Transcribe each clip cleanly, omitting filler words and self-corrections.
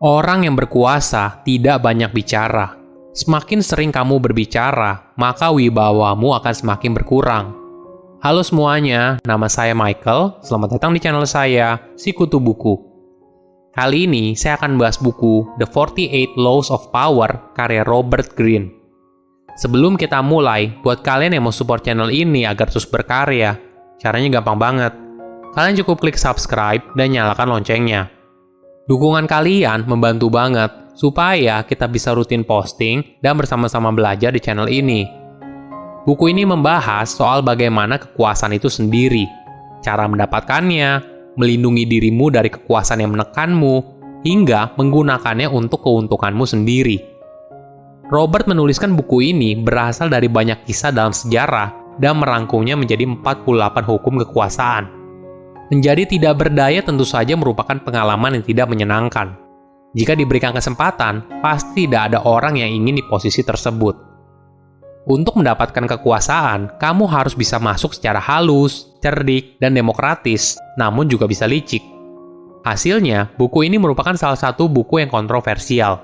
Orang yang berkuasa tidak banyak bicara. Semakin sering kamu berbicara, maka wibawamu akan semakin berkurang. Halo semuanya, nama saya Michael. Selamat datang di channel saya, Sikutu Buku. Kali ini saya akan bahas buku The 48 Laws of Power karya Robert Greene. Sebelum kita mulai, buat kalian yang mau support channel ini agar terus berkarya, caranya gampang banget. Kalian cukup klik subscribe dan nyalakan loncengnya. Dukungan kalian membantu banget supaya kita bisa rutin posting dan bersama-sama belajar di channel ini. Buku ini membahas soal bagaimana kekuasaan itu sendiri, cara mendapatkannya, melindungi dirimu dari kekuasaan yang menekanmu, hingga menggunakannya untuk keuntunganmu sendiri. Robert menuliskan buku ini berasal dari banyak kisah dalam sejarah dan merangkumnya menjadi 48 hukum kekuasaan. Menjadi tidak berdaya tentu saja merupakan pengalaman yang tidak menyenangkan. Jika diberikan kesempatan, pasti tidak ada orang yang ingin di posisi tersebut. Untuk mendapatkan kekuasaan, kamu harus bisa masuk secara halus, cerdik, dan demokratis, namun juga bisa licik. Hasilnya, buku ini merupakan salah satu buku yang kontroversial.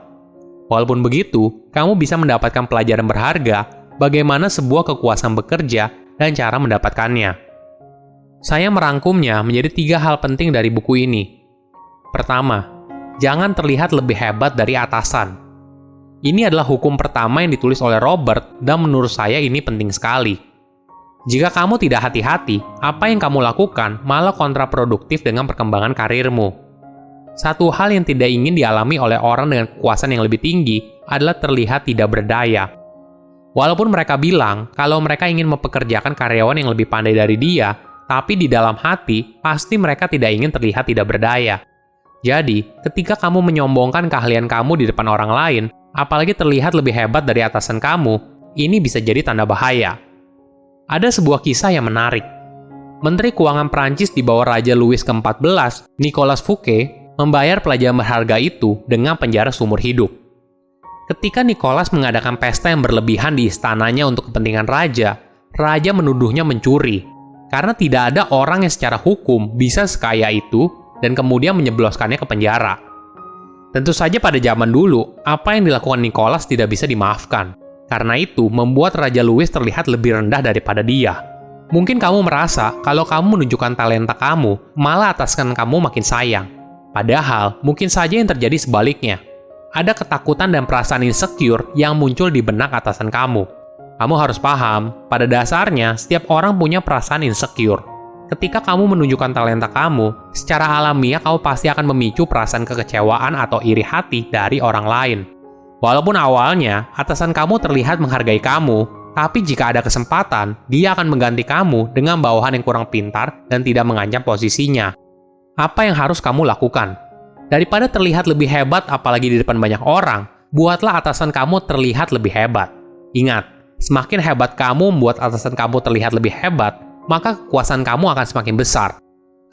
Walaupun begitu, kamu bisa mendapatkan pelajaran berharga bagaimana sebuah kekuasaan bekerja dan cara mendapatkannya. Saya merangkumnya menjadi 3 hal penting dari buku ini. Pertama, jangan terlihat lebih hebat dari atasan. Ini adalah hukum pertama yang ditulis oleh Robert dan menurut saya ini penting sekali. Jika kamu tidak hati-hati, apa yang kamu lakukan malah kontraproduktif dengan perkembangan karirmu. Satu hal yang tidak ingin dialami oleh orang dengan kekuasaan yang lebih tinggi adalah terlihat tidak berdaya. Walaupun mereka bilang kalau mereka ingin mempekerjakan karyawan yang lebih pandai dari dia, tapi di dalam hati, pasti mereka tidak ingin terlihat tidak berdaya. Jadi, ketika kamu menyombongkan keahlian kamu di depan orang lain, apalagi terlihat lebih hebat dari atasan kamu, ini bisa jadi tanda bahaya. Ada sebuah kisah yang menarik. Menteri Keuangan Prancis di bawah Raja Louis ke-14, Nicolas Fouquet, membayar pelajaran berharga itu dengan penjara seumur hidup. Ketika Nicolas mengadakan pesta yang berlebihan di istananya untuk kepentingan raja, raja menuduhnya mencuri. Karena tidak ada orang yang secara hukum bisa sekaya itu dan kemudian menyebloskannya ke penjara. Tentu saja pada zaman dulu, apa yang dilakukan Nicholas tidak bisa dimaafkan. Karena itu, membuat Raja Louis terlihat lebih rendah daripada dia. Mungkin kamu merasa kalau kamu menunjukkan talenta kamu, malah atasan kamu makin sayang. Padahal, mungkin saja yang terjadi sebaliknya. Ada ketakutan dan perasaan insecure yang muncul di benak atasan kamu. Kamu harus paham, pada dasarnya setiap orang punya perasaan insecure. Ketika kamu menunjukkan talenta kamu, secara alamiah kamu pasti akan memicu perasaan kekecewaan atau iri hati dari orang lain. Walaupun awalnya, atasan kamu terlihat menghargai kamu, tapi jika ada kesempatan, dia akan mengganti kamu dengan bawahan yang kurang pintar dan tidak mengancam posisinya. Apa yang harus kamu lakukan? Daripada terlihat lebih hebat apalagi di depan banyak orang, buatlah atasan kamu terlihat lebih hebat. Ingat, semakin hebat kamu membuat atasan kamu terlihat lebih hebat, maka kekuasaan kamu akan semakin besar.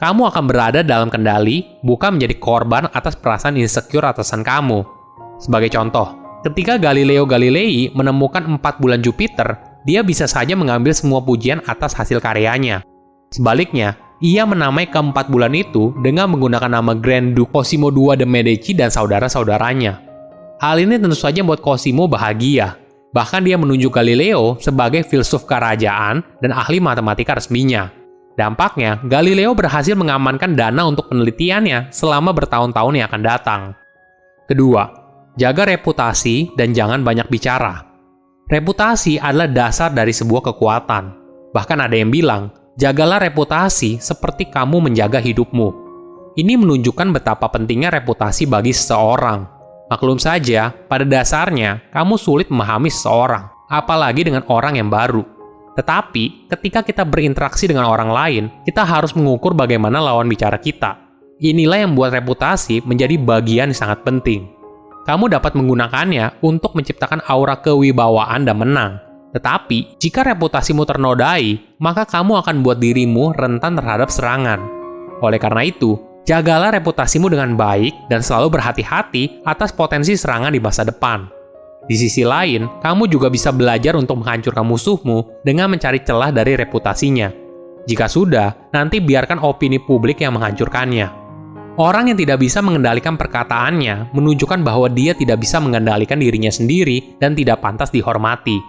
Kamu akan berada dalam kendali, bukan menjadi korban atas perasaan insecure atasan kamu. Sebagai contoh, ketika Galileo Galilei menemukan 4 bulan Jupiter, dia bisa saja mengambil semua pujian atas hasil karyanya. Sebaliknya, ia menamai ke-4 bulan itu dengan menggunakan nama Grand Duke Cosimo II de' Medici dan saudara-saudaranya. Hal ini tentu saja membuat Cosimo bahagia. Bahkan dia menunjuk Galileo sebagai filsuf kerajaan dan ahli matematika resminya. Dampaknya, Galileo berhasil mengamankan dana untuk penelitiannya selama bertahun-tahun yang akan datang. Kedua, jaga reputasi dan jangan banyak bicara. Reputasi adalah dasar dari sebuah kekuatan. Bahkan ada yang bilang, jagalah reputasi seperti kamu menjaga hidupmu. Ini menunjukkan betapa pentingnya reputasi bagi seseorang. Maklum saja, pada dasarnya, kamu sulit memahami seseorang, apalagi dengan orang yang baru. Tetapi, ketika kita berinteraksi dengan orang lain, kita harus mengukur bagaimana lawan bicara kita. Inilah yang membuat reputasi menjadi bagian yang sangat penting. Kamu dapat menggunakannya untuk menciptakan aura kewibawaan dan menang. Tetapi, jika reputasimu ternodai, maka kamu akan buat dirimu rentan terhadap serangan. Oleh karena itu, jagalah reputasimu dengan baik dan selalu berhati-hati atas potensi serangan di masa depan. Di sisi lain, kamu juga bisa belajar untuk menghancurkan musuhmu dengan mencari celah dari reputasinya. Jika sudah, nanti biarkan opini publik yang menghancurkannya. Orang yang tidak bisa mengendalikan perkataannya menunjukkan bahwa dia tidak bisa mengendalikan dirinya sendiri dan tidak pantas dihormati.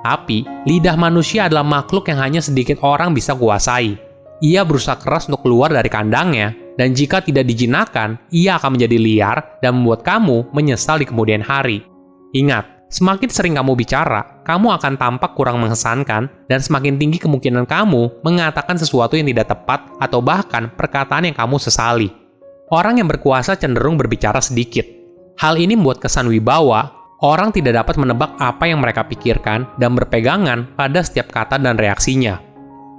Tapi, lidah manusia adalah makhluk yang hanya sedikit orang bisa kuasai. Ia berusaha keras untuk keluar dari kandangnya, dan jika tidak dijinakkan, ia akan menjadi liar dan membuat kamu menyesal di kemudian hari. Ingat, semakin sering kamu bicara, kamu akan tampak kurang mengesankan, dan semakin tinggi kemungkinan kamu mengatakan sesuatu yang tidak tepat atau bahkan perkataan yang kamu sesali. Orang yang berkuasa cenderung berbicara sedikit. Hal ini membuat kesan wibawa. Orang tidak dapat menebak apa yang mereka pikirkan dan berpegangan pada setiap kata dan reaksinya.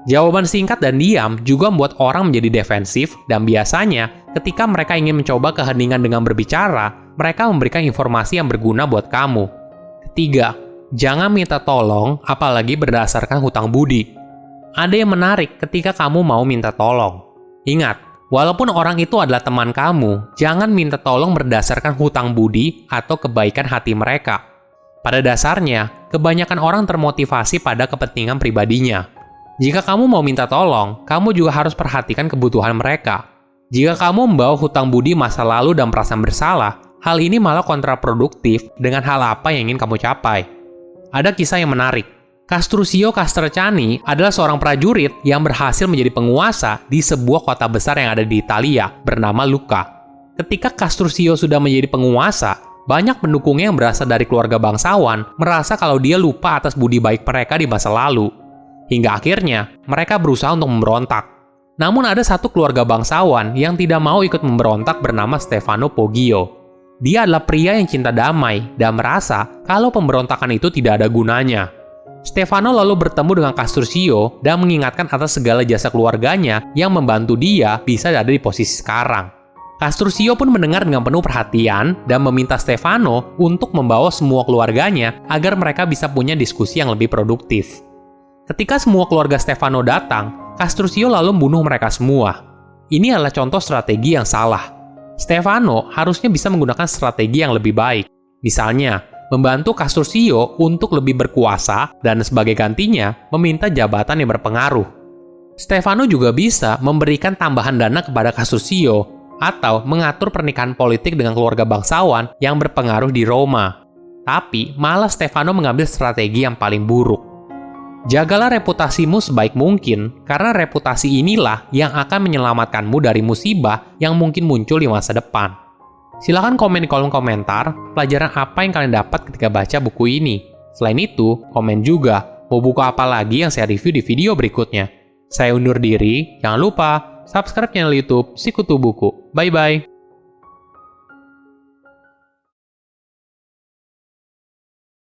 Jawaban singkat dan diam juga membuat orang menjadi defensif dan biasanya ketika mereka ingin mencoba keheningan dengan berbicara, mereka memberikan informasi yang berguna buat kamu. Ketiga, jangan minta tolong apalagi berdasarkan hutang budi. Ada yang menarik ketika kamu mau minta tolong. Ingat, walaupun orang itu adalah teman kamu, jangan minta tolong berdasarkan hutang budi atau kebaikan hati mereka. Pada dasarnya, kebanyakan orang termotivasi pada kepentingan pribadinya. Jika kamu mau minta tolong, kamu juga harus perhatikan kebutuhan mereka. Jika kamu membawa hutang budi masa lalu dan perasaan bersalah, hal ini malah kontraproduktif dengan hal apa yang ingin kamu capai. Ada kisah yang menarik. Castruccio Castracani adalah seorang prajurit yang berhasil menjadi penguasa di sebuah kota besar yang ada di Italia bernama Lucca. Ketika Castruccio sudah menjadi penguasa, banyak pendukungnya yang berasal dari keluarga bangsawan merasa kalau dia lupa atas budi baik mereka di masa lalu. Hingga akhirnya, mereka berusaha untuk memberontak. Namun ada satu keluarga bangsawan yang tidak mau ikut memberontak bernama Stefano Poggio. Dia adalah pria yang cinta damai dan merasa kalau pemberontakan itu tidak ada gunanya. Stefano lalu bertemu dengan Castruccio dan mengingatkan atas segala jasa keluarganya yang membantu dia bisa ada di posisi sekarang. Castruccio pun mendengar dengan penuh perhatian dan meminta Stefano untuk membawa semua keluarganya agar mereka bisa punya diskusi yang lebih produktif. Ketika semua keluarga Stefano datang, Castruccio lalu membunuh mereka semua. Ini adalah contoh strategi yang salah. Stefano harusnya bisa menggunakan strategi yang lebih baik. Misalnya, membantu Castruccio untuk lebih berkuasa dan sebagai gantinya meminta jabatan yang berpengaruh. Stefano juga bisa memberikan tambahan dana kepada Castruccio atau mengatur pernikahan politik dengan keluarga bangsawan yang berpengaruh di Roma. Tapi malah Stefano mengambil strategi yang paling buruk. Jagalah reputasimu sebaik mungkin, karena reputasi inilah yang akan menyelamatkanmu dari musibah yang mungkin muncul di masa depan. Silahkan komen di kolom komentar pelajaran apa yang kalian dapat ketika baca buku ini. Selain itu, komen juga mau buku apa lagi yang saya review di video berikutnya. Saya undur diri, jangan lupa subscribe channel YouTube Sikutu Buku. Bye-bye!